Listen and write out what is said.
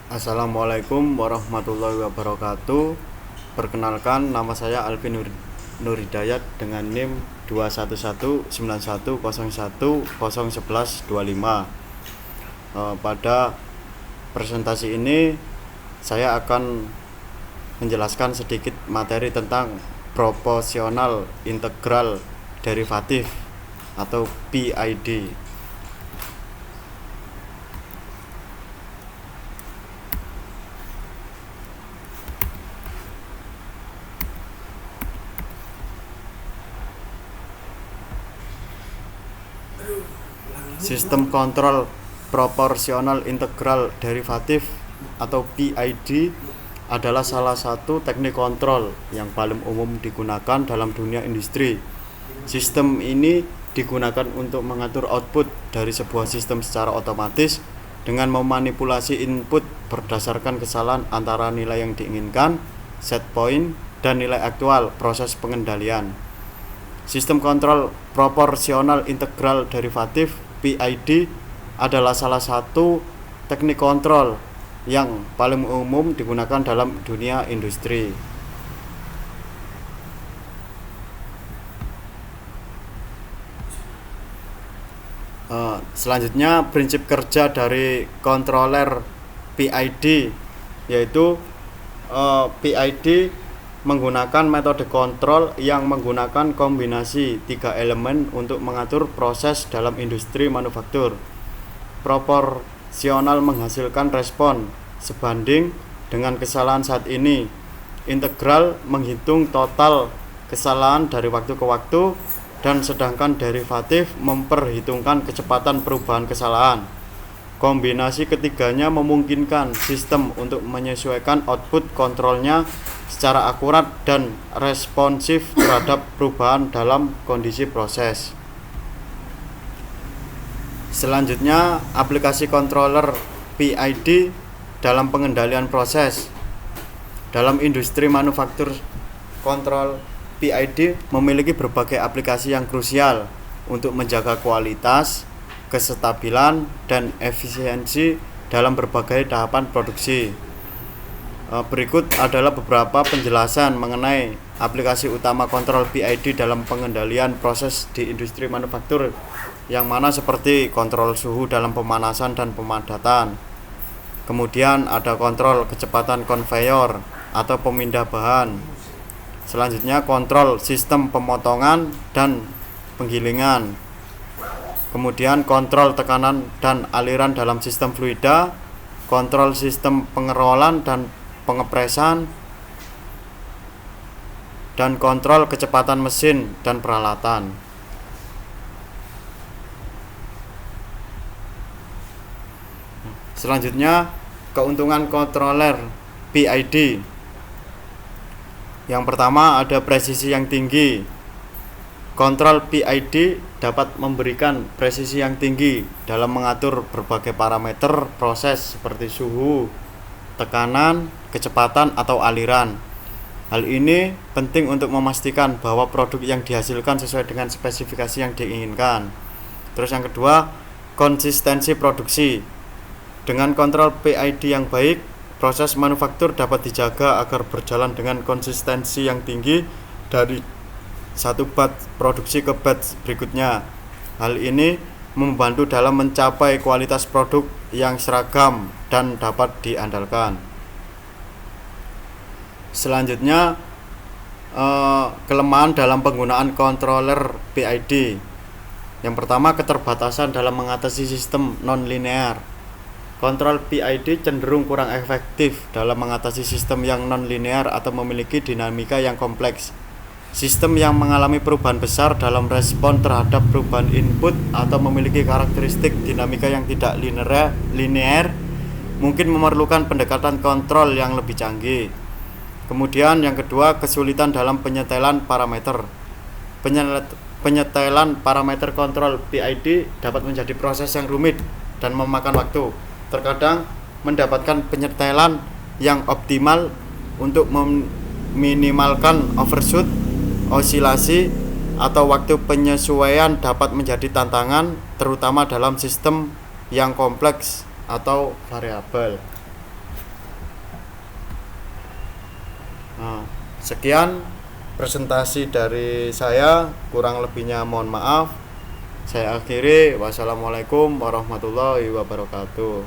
Assalamualaikum warahmatullahi wabarakatuh. Perkenalkan, nama saya Alvin Nurhidayat dengan NIM 2119101011125. Pada presentasi ini saya akan menjelaskan sedikit materi tentang proporsional integral derivatif atau PID. Sistem kontrol proporsional integral derivatif atau PID adalah salah satu teknik kontrol yang paling umum digunakan dalam dunia industri. Sistem ini digunakan untuk mengatur output dari sebuah sistem secara otomatis dengan memanipulasi input berdasarkan kesalahan antara nilai yang diinginkan, set point, dan nilai aktual proses pengendalian. Sistem kontrol proporsional integral derivatif PID adalah salah satu teknik kontrol yang paling umum digunakan dalam dunia industri. Selanjutnya, prinsip kerja dari controller PID yaitu PID menggunakan metode kontrol yang menggunakan kombinasi 3 elemen untuk mengatur proses dalam industri manufaktur. Proporsional menghasilkan respon sebanding dengan kesalahan saat ini. Integral menghitung total kesalahan dari waktu ke waktu, dan sedangkan derivatif memperhitungkan kecepatan perubahan kesalahan. Kombinasi ketiganya memungkinkan sistem untuk menyesuaikan output kontrolnya secara akurat dan responsif terhadap perubahan dalam kondisi proses. Selanjutnya, aplikasi controller PID dalam pengendalian proses. Dalam industri manufaktur, kontrol PID memiliki berbagai aplikasi yang krusial untuk menjaga kualitas, kestabilan, dan efisiensi dalam berbagai tahapan produksi. Berikut adalah beberapa penjelasan mengenai aplikasi utama kontrol PID dalam pengendalian proses di industri manufaktur, yang mana seperti kontrol suhu dalam pemanasan dan pemadatan. Kemudian ada kontrol kecepatan konveyor atau pemindah bahan. Selanjutnya kontrol sistem pemotongan dan penggilingan. Kemudian kontrol tekanan dan aliran dalam sistem fluida, kontrol sistem pengerolan dan pengepresan, dan kontrol kecepatan mesin dan peralatan. Selanjutnya, keuntungan controller PID. Yang pertama, ada presisi yang tinggi. Kontrol PID dapat memberikan presisi yang tinggi dalam mengatur berbagai parameter proses seperti suhu, tekanan, kecepatan, atau aliran. Hal ini penting untuk memastikan bahwa produk yang dihasilkan sesuai dengan spesifikasi yang diinginkan. Terus yang kedua, konsistensi produksi. Dengan kontrol PID yang baik, proses manufaktur dapat dijaga agar berjalan dengan konsistensi yang tinggi dari satu batch produksi ke batch berikutnya. Hal ini membantu dalam mencapai kualitas produk yang seragam dan dapat diandalkan. Selanjutnya, kelemahan dalam penggunaan controller PID. Yang pertama, keterbatasan dalam mengatasi sistem non-linear. Kontrol PID cenderung kurang efektif dalam mengatasi sistem yang non-linear atau memiliki dinamika yang kompleks. Sistem yang mengalami perubahan besar dalam respon terhadap perubahan input atau memiliki karakteristik dinamika yang tidak linear mungkin memerlukan pendekatan kontrol yang lebih canggih. Kemudian yang kedua, kesulitan dalam penyetelan parameter. Penyetelan parameter kontrol PID dapat menjadi proses yang rumit dan memakan waktu. Terkadang mendapatkan penyetelan yang optimal untuk meminimalkan overshoot, osilasi, atau waktu penyesuaian dapat menjadi tantangan, terutama dalam sistem yang kompleks atau variabel. Nah, sekian presentasi dari saya, kurang lebihnya mohon maaf. Saya akhiri, wassalamualaikum warahmatullahi wabarakatuh.